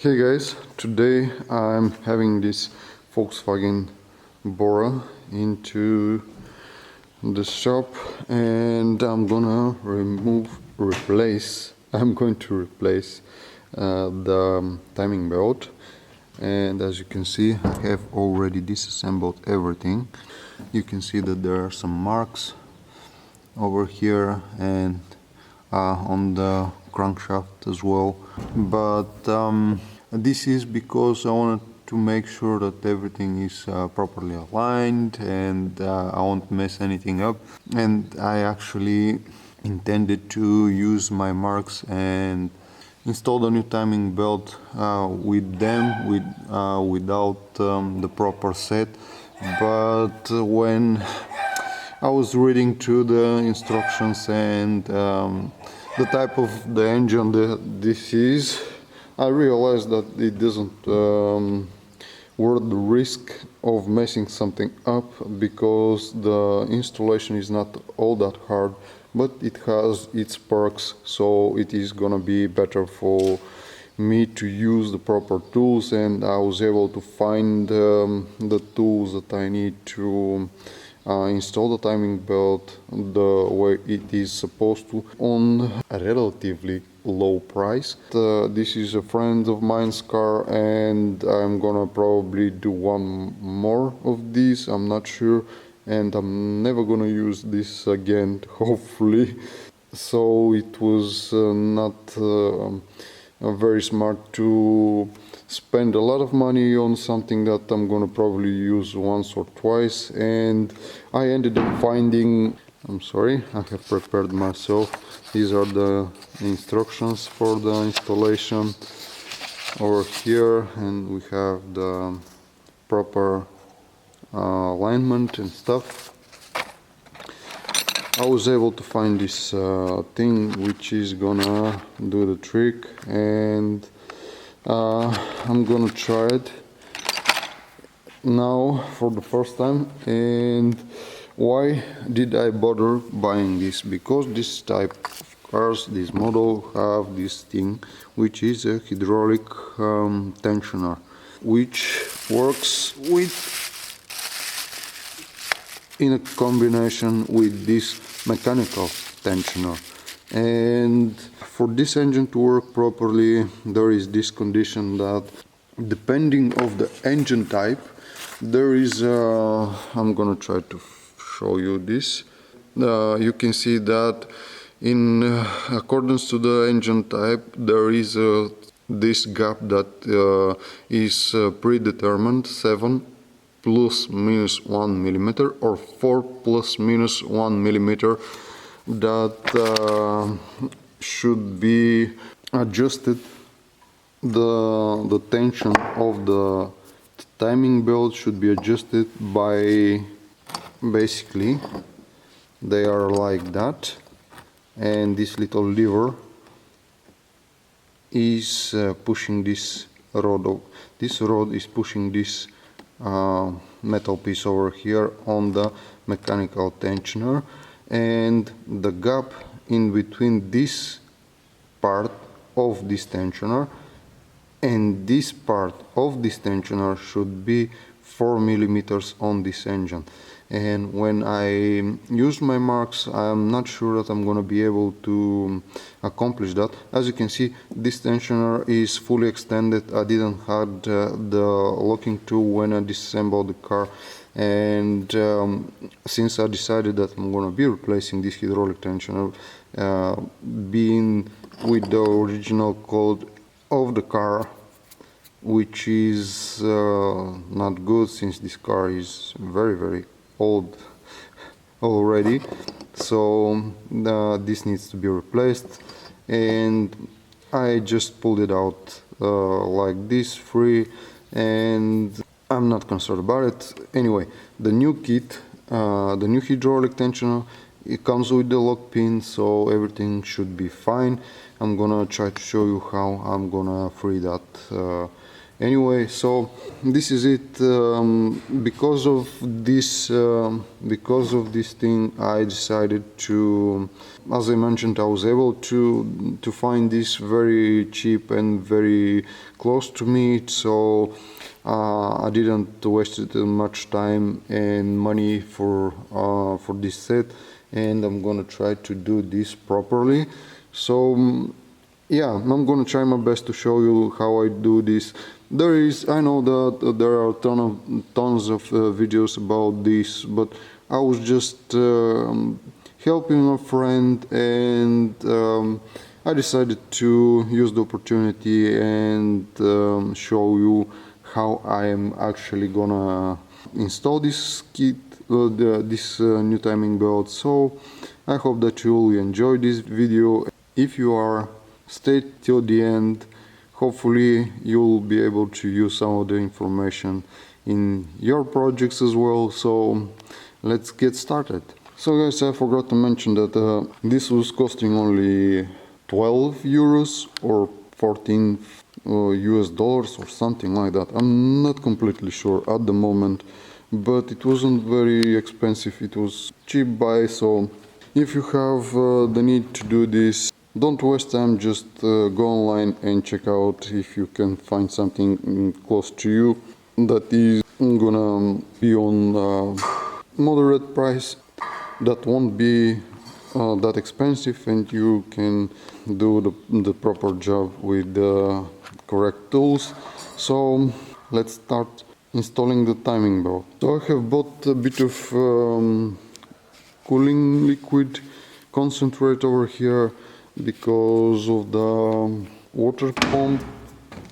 Hey guys, today I'm having this Volkswagen BORA into the shop and I'm going to replace the timing belt. And as you can see, I have already disassembled everything. You can see that there are some marks over here and on the crankshaft as well, but this is because I wanted to make sure that everything is properly aligned and I won't mess anything up. And I actually intended to use my marks and install the new timing belt without the proper set. But when I was reading through the instructions and the type of the engine that this is, I realized that it doesn't worth the risk of messing something up, because the installation is not all that hard, but it has its perks, so it is gonna be better for me to use the proper tools. And I was able to find the tools that I need to install the timing belt the way it is supposed to on a relatively low price. This is a friend of mine's car and I'm gonna probably do one more of these, I'm not sure, and I'm never gonna use this again, hopefully. So it was not very smart to spend a lot of money on something that I'm gonna probably use once or twice. And I ended up finding, I'm sorry, I have prepared myself. These are the instructions for the installation over here, and we have the proper alignment and stuff. I was able to find this thing which is gonna do the trick, and I'm gonna try it now for the first time. And why did I bother buying this? Because this type of cars, this model, have this thing which is a hydraulic tensioner, which works in a combination with this mechanical tensioner. And for this engine to work properly, there is this condition that depending of the engine type, there is I'm gonna try to show you this. You can see that in accordance to the engine type, there is this gap that is predetermined, 7 plus minus 1 millimeter or 4 plus minus 1 millimeter, that should be adjusted. The tension of the timing belt should be adjusted by, basically they are like that, and this little lever is pushing this rod. This rod is pushing this metal piece over here on the mechanical tensioner, and the gap in between this part of this tensioner and this part of this tensioner should be 4 millimeters on this engine. And when I use my marks, I'm not sure that I'm going to be able to accomplish that. As you can see, this tensioner is fully extended. I didn't have the locking tool when I disassembled the car, and since I decided that I'm going to be replacing this hydraulic tensioner, being with the original code of the car, which is not good, since this car is very old already, so this needs to be replaced. And I just pulled it out like this, free, and I'm not concerned about it. Anyway, the new kit, the new hydraulic tensioner, it comes with the lock pin, so everything should be fine. I'm gonna try to show you how I'm gonna free that Anyway, so this is it. Because of this thing, I decided to, as I mentioned, I was able to find this very cheap and very close to me. So I didn't waste much time and money for this set, and I'm gonna try to do this properly. So yeah, I'm gonna try my best to show you how I do this. I know that there are tons of videos about this, but I was just helping a friend, and I decided to use the opportunity and show you how I am actually gonna install this kit, this new timing belt. So I hope that you will enjoy this video. If you are, stay till the end. Hopefully you'll be able to use some of the information in your projects as well. So let's get started. So guys, I forgot to mention that this was costing only 12 euros or 14 US dollars or something like that. I'm not completely sure at the moment, but it wasn't very expensive. It was cheap buy. So if you have the need to do this, don't waste time, just go online and check out if you can find something close to you that is gonna be on moderate price, that won't be that expensive, and you can do the proper job with the correct tools. So let's start installing the timing belt. So I have bought a bit of cooling liquid concentrate over here because of the water pump.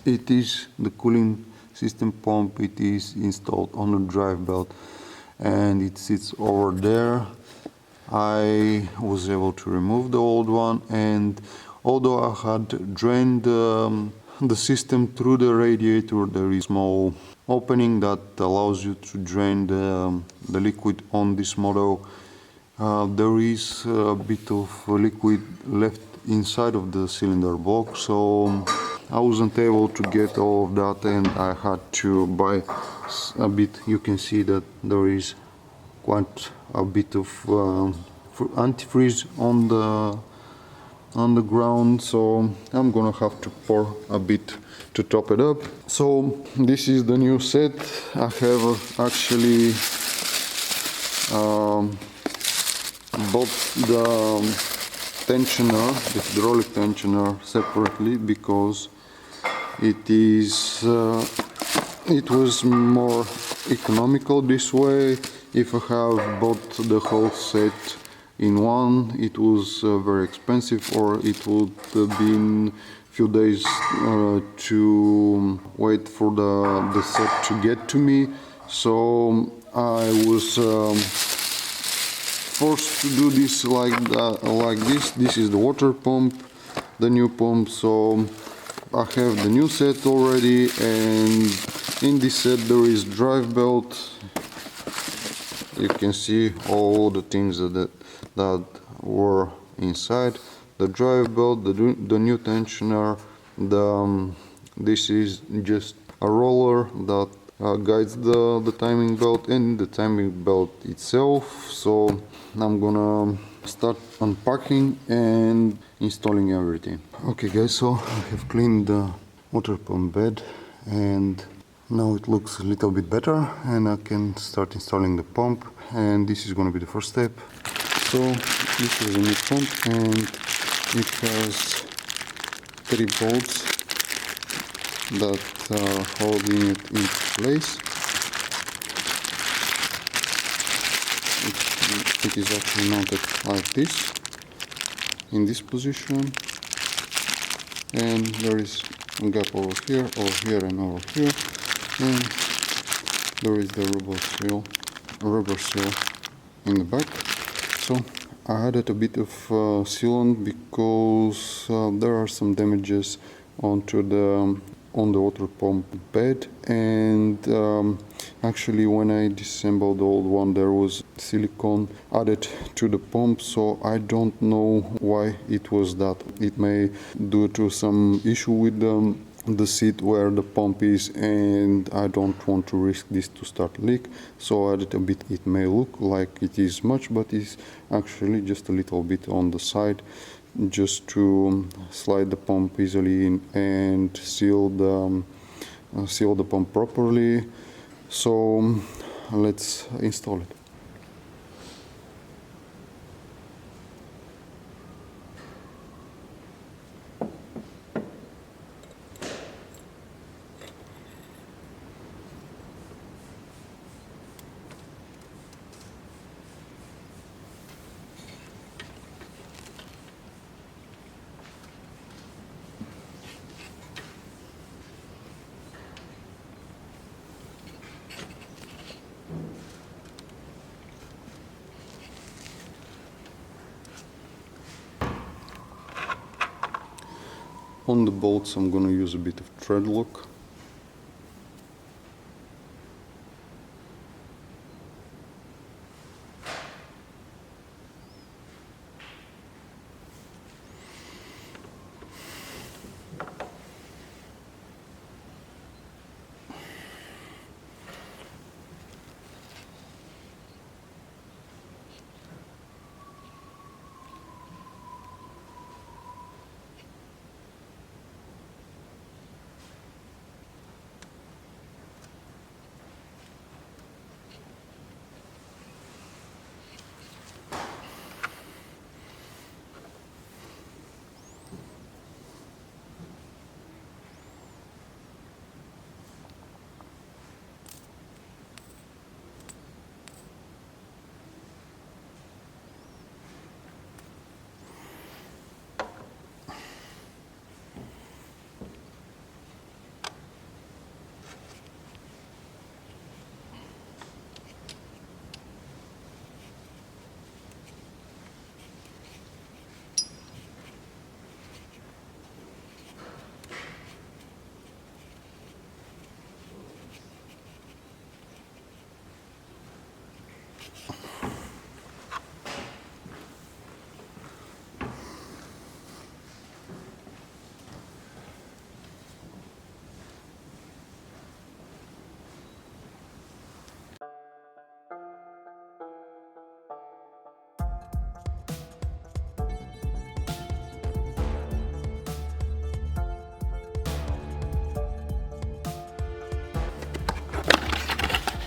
It is the cooling system pump. It is installed on the drive belt and it sits over there. I was able to remove the old one, and although I had drained the system through the radiator, there is a small opening that allows you to drain the liquid on this model. There is a bit of liquid left inside of the cylinder block, so I wasn't able to get all of that, and I had to buy a bit. You can see that there is quite a bit of antifreeze on the ground, so I'm gonna have to pour a bit to top it up. So this is the new set. I have actually bought the tensioner, the hydraulic tensioner, separately because it was more economical this way. If I have bought the whole set in one, it was very expensive, or it would have been few days to wait for the set to get to me. So I was forced to do this like this. This is the water pump, the new pump. So I have the new set already, and in this set there is drive belt. You can see all the things that were inside the drive belt, the new tensioner. This is just a roller that guides the timing belt and the timing belt itself. So I'm gonna start unpacking and installing everything. Okay guys, so I have cleaned the water pump bed, and now it looks a little bit better, and I can start installing the pump, and this is going to be the first step. So this is a new pump, and it has 3 bolts that are holding it in place. It is actually mounted like this, in this position, and there is a gap over here, and over here. And there is the rubber seal in the back. So I added a bit of sealant because there are some damages on the water pump bed, and actually when I disassembled the old one, there was silicone added to the pump, so I don't know why it was that. It may due to some issue with the the seat where the pump is, and I don't want to risk this to start leak, so I added a bit. It may look like it is much, but it's actually just a little bit on the side, just to slide the pump easily in and seal the pump properly. So let's install it. On the bolts I'm going to use a bit of thread lock.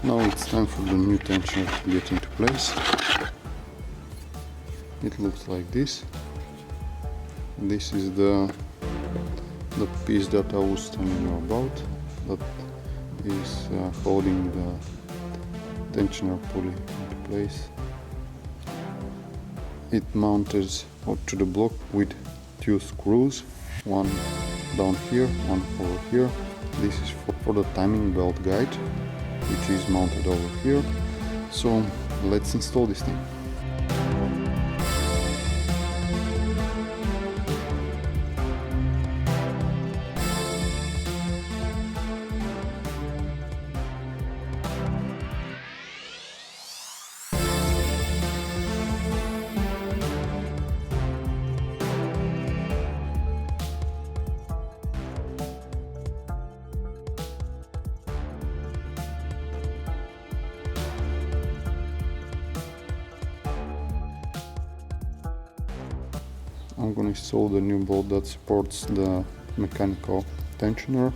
Now it's time for the new tensioner to get into place. It looks like this. This is the piece that I was telling you about, that is holding the tensioner pulley into place. It mounts to the block with two screws, one down here, one over here. This is for the timing belt guide, which is mounted over here. So let's install this thing. I'm going to install the new bolt that supports the mechanical tensioner.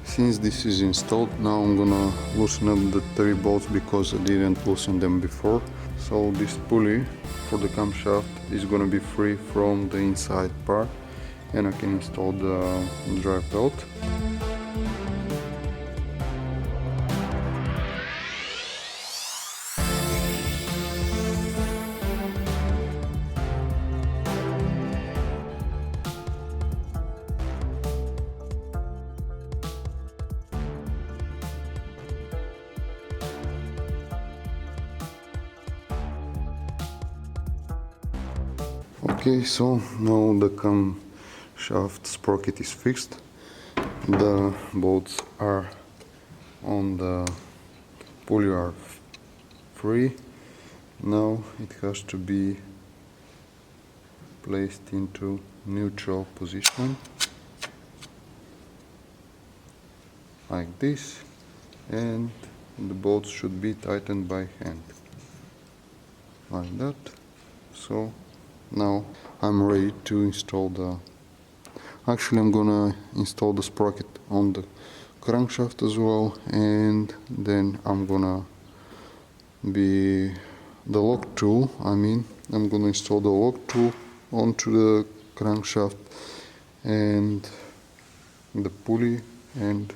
Since this is installed, now I'm gonna loosen up the 3 bolts because I didn't loosen them before. So this pulley for the camshaft is gonna be free from the inside part, and I can install the drive belt. Okay, so now the camshaft sprocket is fixed. The bolts are on the pulley are free. Now it has to be placed into neutral position like this, and the bolts should be tightened by hand like that. So now I'm ready to install actually I'm gonna install the sprocket on the crankshaft as well, and then I'm gonna the lock tool, I'm gonna install the lock tool onto the crankshaft and the pulley and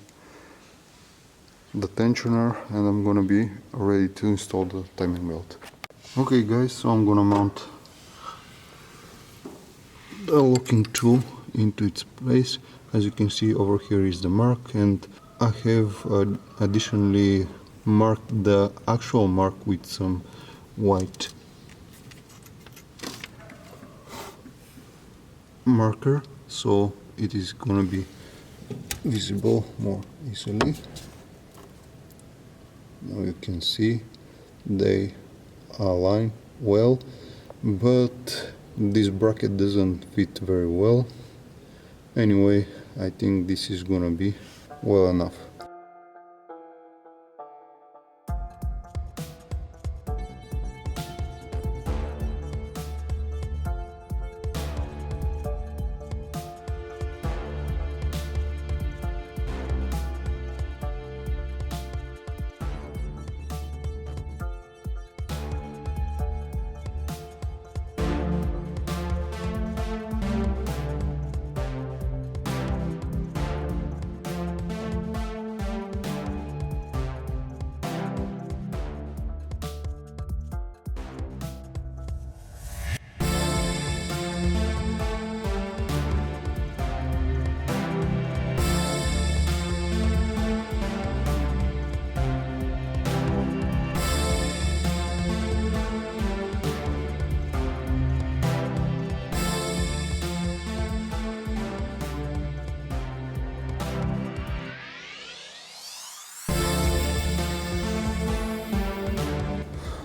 the tensioner, and I'm gonna be ready to install the timing belt. Okay guys, so I'm gonna mount the locking tool into its place. As you can see, over here is the mark, and I have additionally marked the actual mark with some white marker, so it is gonna be visible more easily. Now you can see they align well, but this bracket doesn't fit very well. Anyway, I think this is gonna be well enough.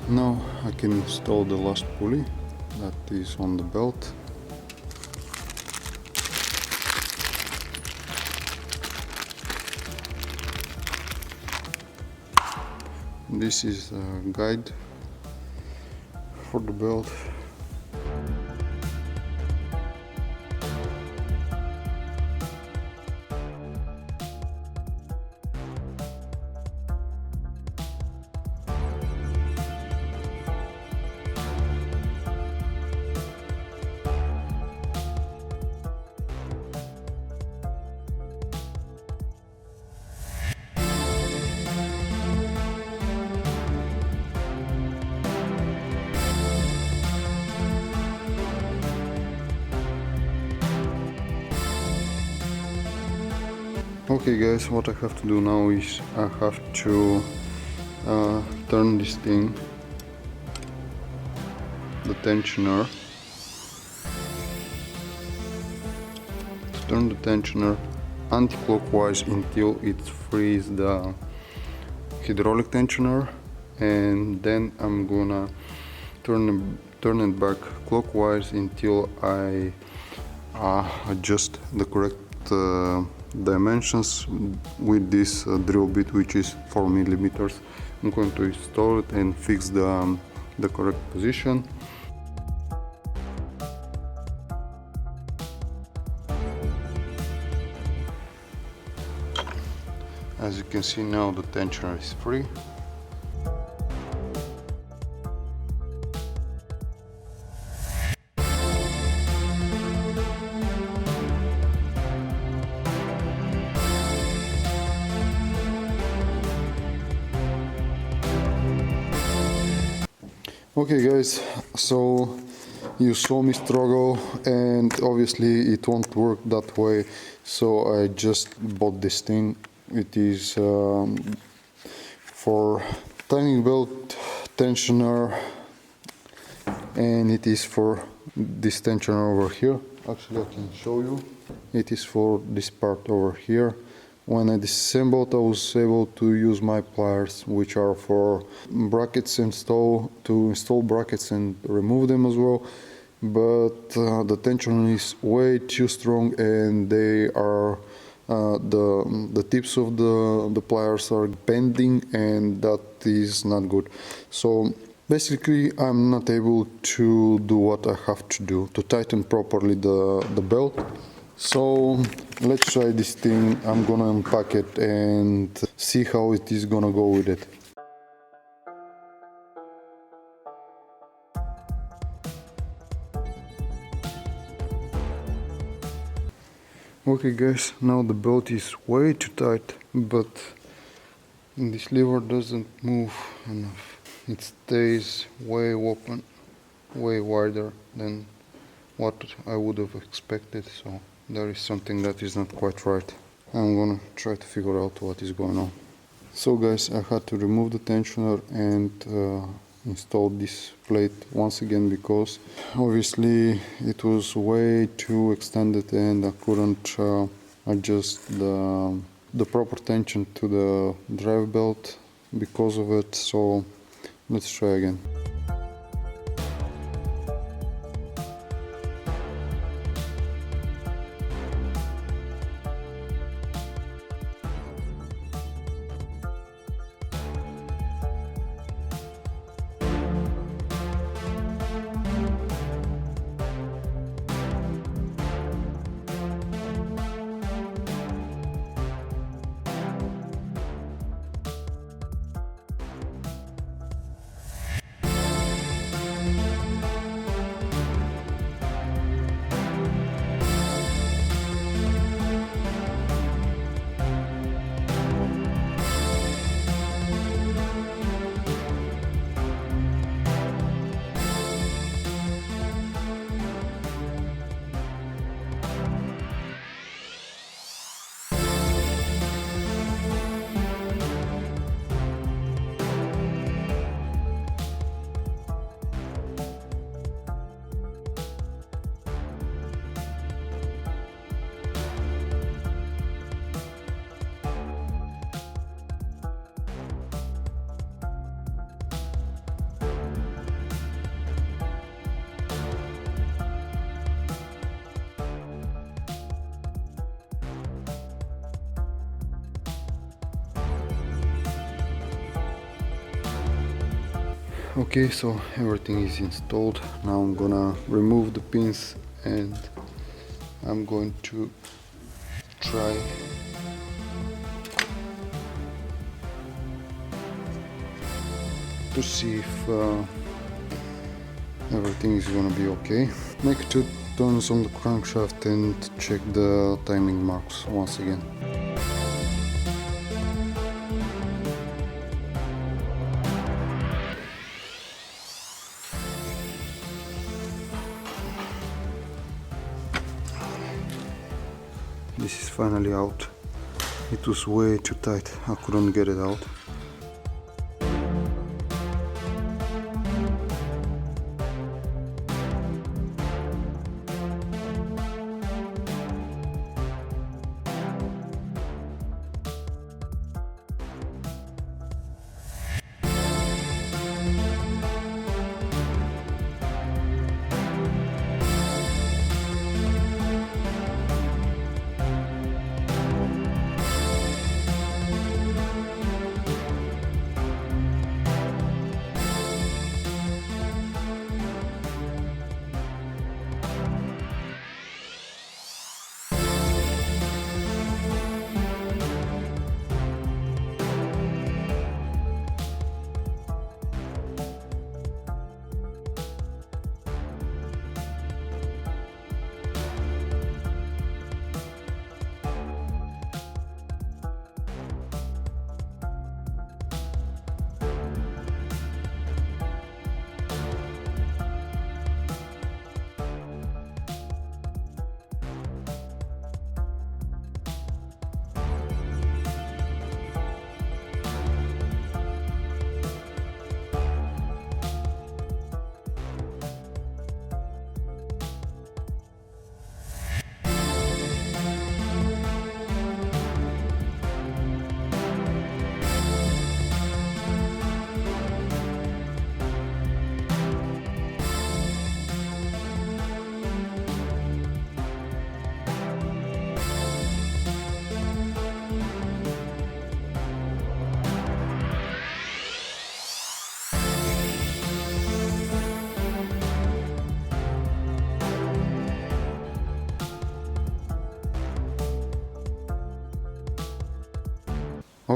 Now I can install the last pulley that is on the belt. This is a guide for the belt. Okay guys, what I have to do now is I have to turn this thing, the tensioner, turn the tensioner anti-clockwise until it frees the hydraulic tensioner, and then I'm gonna turn it back clockwise until I adjust the correct dimensions with this drill bit, which is 4 millimeters. I'm going to install it and fix the correct position. As you can see now, the tensioner is free. Okay guys, so you saw me struggle, and obviously it won't work that way, so I just bought this thing. It is for timing belt tensioner, and it is for this tensioner over here. Actually, I can show you. It is for this part over here. When I disassembled, I was able to use my pliers, which are for brackets to install brackets and remove them as well. But the tension is way too strong, and they are the tips of the pliers are bending, and that is not good. So basically, I'm not able to do what I have to do to tighten properly the belt. So let's try this thing. I'm gonna unpack it and see how it is gonna go with it. Okay guys, now the belt is way too tight, but this lever doesn't move enough. It stays way open, way wider than what I would have expected, so there is something that is not quite right. I'm gonna try to figure out what is going on. So guys, I had to remove the tensioner and install this plate once again, because obviously it was way too extended and I couldn't adjust the proper tension to the drive belt because of it. So let's try again. Okay, so everything is installed. Now I'm gonna remove the pins and I'm going to try to see if everything is gonna be okay. Make 2 turns on the crankshaft and check the timing marks once again. This is finally out. It was way too tight, I couldn't get it out.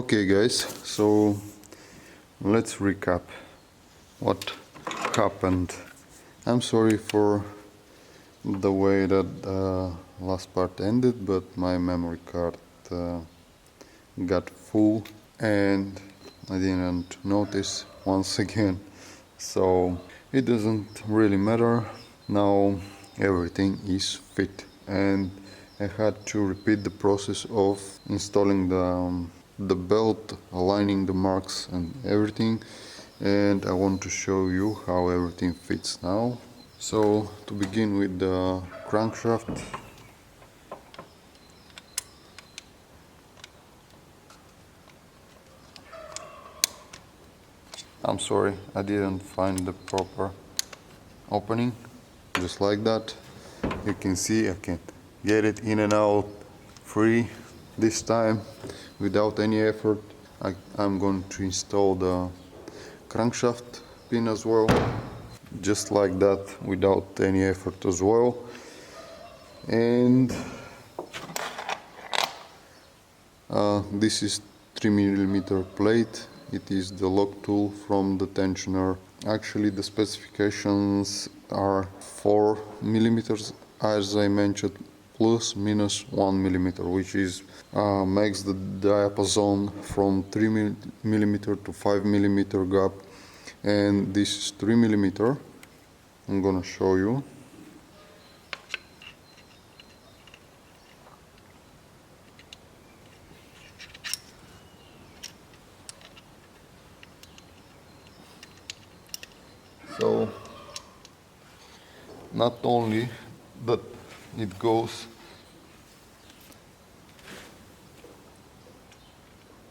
Okay guys, so let's recap what happened. I'm sorry for the way that the last part ended, but my memory card got full and I didn't notice once again, so it doesn't really matter. Now everything is fit and I had to repeat the process of installing the belt, aligning the marks and everything, and I want to show you how everything fits now. So to begin with the crankshaft, I'm sorry, I didn't find the proper opening. Just like that, you can see I can get it in and out free this time without any effort. I'm going to install the crankshaft pin as well, just like that, without any effort as well. And this is 3mm plate. It is the lock tool from the tensioner. Actually the specifications are 4mm, as I mentioned, plus minus 1mm, which is makes the diapason from 3mm to 5mm gap, and this is 3mm. I'm gonna show you. So not only that it goes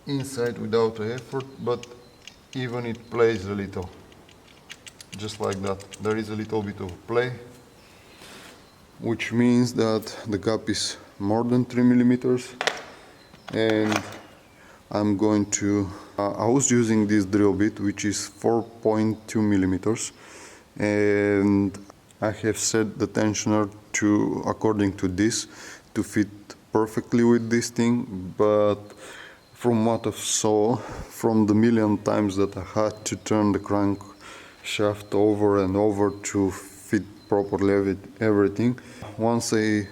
inside without effort, but even it plays a little, just like that. There is a little bit of play, which means that the gap is more than 3mm. And I'm going to I was using this drill bit, which is 4.2mm, and I have set the tensioner to according to this to fit perfectly with this thing. But from what I saw, from the million times that I had to turn the crankshaft over and over to fit properly everything, once I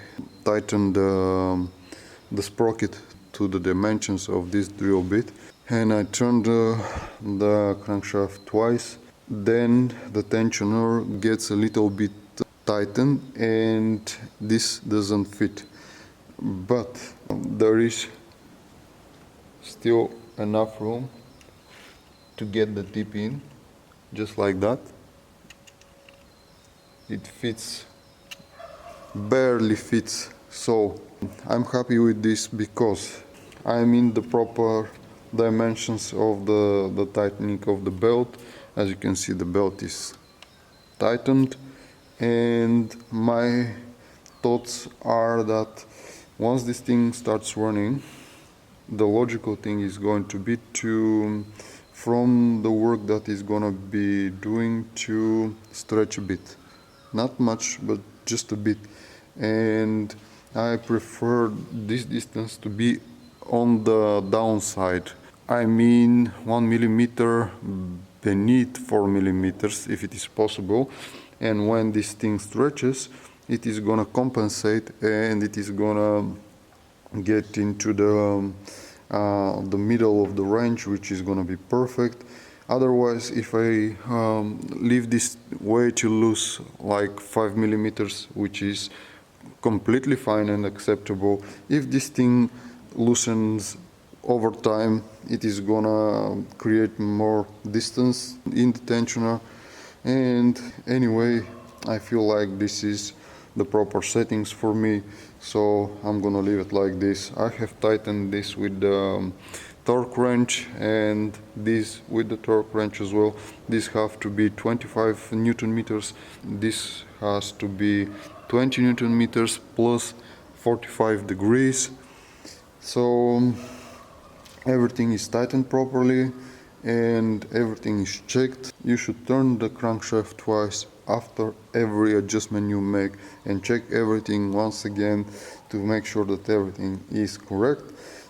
tightened the sprocket to the dimensions of this drill bit and I turned the crankshaft twice, then the tensioner gets a little bit tightened and this doesn't fit. But there is still enough room to get the tip in, just like that. It fits, barely fits. So I'm happy with this because I'm in the proper dimensions of the tightening of the belt. As you can see, the belt is tightened, and my thoughts are that once this thing starts running, the logical thing is going to be to, from the work that is gonna be doing, to stretch a bit, not much, but just a bit. And I prefer this distance to be on the downside. I mean 1mm beneath 4mm if it is possible. And when this thing stretches, it is gonna compensate and it is gonna get into the middle of the range, which is gonna be perfect. Otherwise, if I leave this way too loose, like 5mm, which is completely fine and acceptable, if this thing loosens over time, it is gonna create more distance in the tensioner. And anyway, I feel like this is the proper settings for me, so I'm gonna leave it like this. I have tightened this with the torque wrench and this with the torque wrench as well. This have to be 25 Newton meters. This has to be 20 Newton meters plus 45 degrees. So everything is tightened properly and everything is checked. You should turn the crankshaft twice after every adjustment you make and check everything once again to make sure that everything is correct.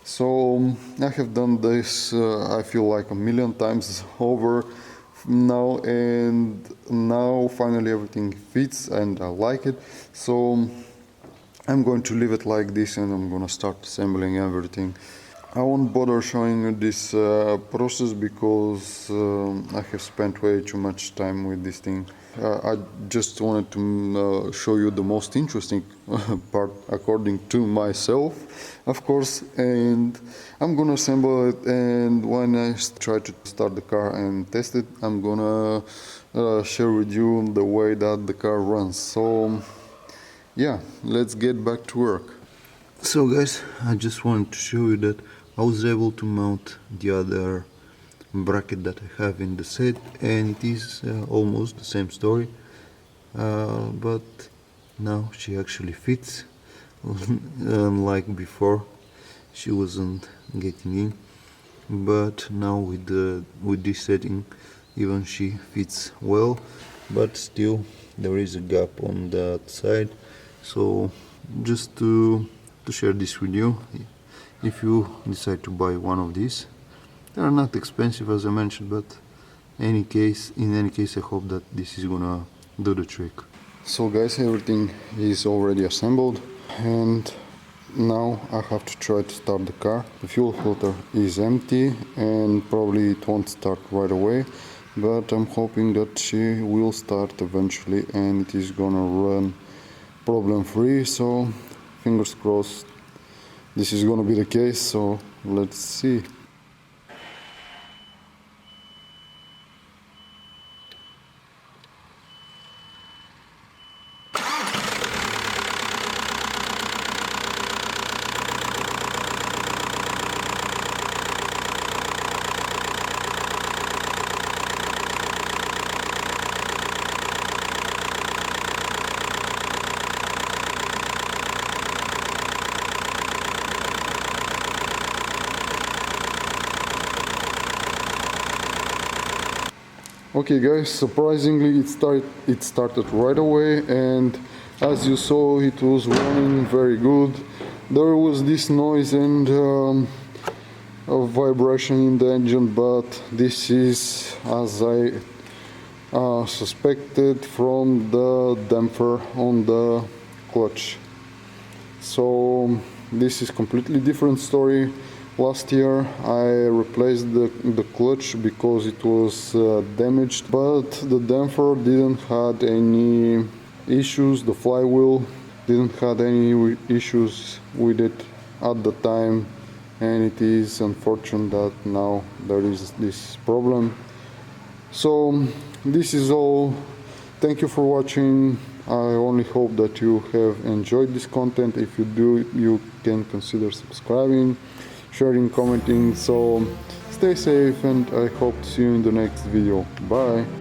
So I have done this, I feel like a million times over now, and now finally everything fits and I like it. So I'm going to leave it like this and I'm gonna start assembling everything. I won't bother showing you this process because I have spent way too much time with this thing. I just wanted to show you the most interesting part according to myself, of course, and I'm gonna assemble it, and when I try to start the car and test it, I'm gonna share with you the way that the car runs. So yeah, let's get back to work. So guys, I just wanted to show you that I was able to mount the other bracket that I have in the set, and it is almost the same story, but now she actually fits. Unlike before, she wasn't getting in, but now with this setting, even she fits well, but still there is a gap on that side. So just to share this with you, if you decide to buy one of these, they are not expensive as I mentioned, but in any case I hope that this is gonna do the trick. So guys, everything is already assembled, and now I have to try to start the car. The fuel filter is empty and probably it won't start right away, but I'm hoping that she will start eventually and it is gonna run problem free. So fingers crossed this is gonna be the case, so let's see. Okay guys, surprisingly it started right away, and as you saw it was running very good. There was this noise and a vibration in the engine, but this is, as I suspected, from the damper on the clutch. So this is completely different story. Last year I replaced the clutch because it was damaged, but the damper didn't had any issues, the flywheel didn't had any issues with it at the time, and it is unfortunate that now there is this problem. So this is all. Thank you for watching. I only hope that you have enjoyed this content. If you do, you can consider subscribing, sharing, commenting. So stay safe, and I hope to see you in the next video. Bye.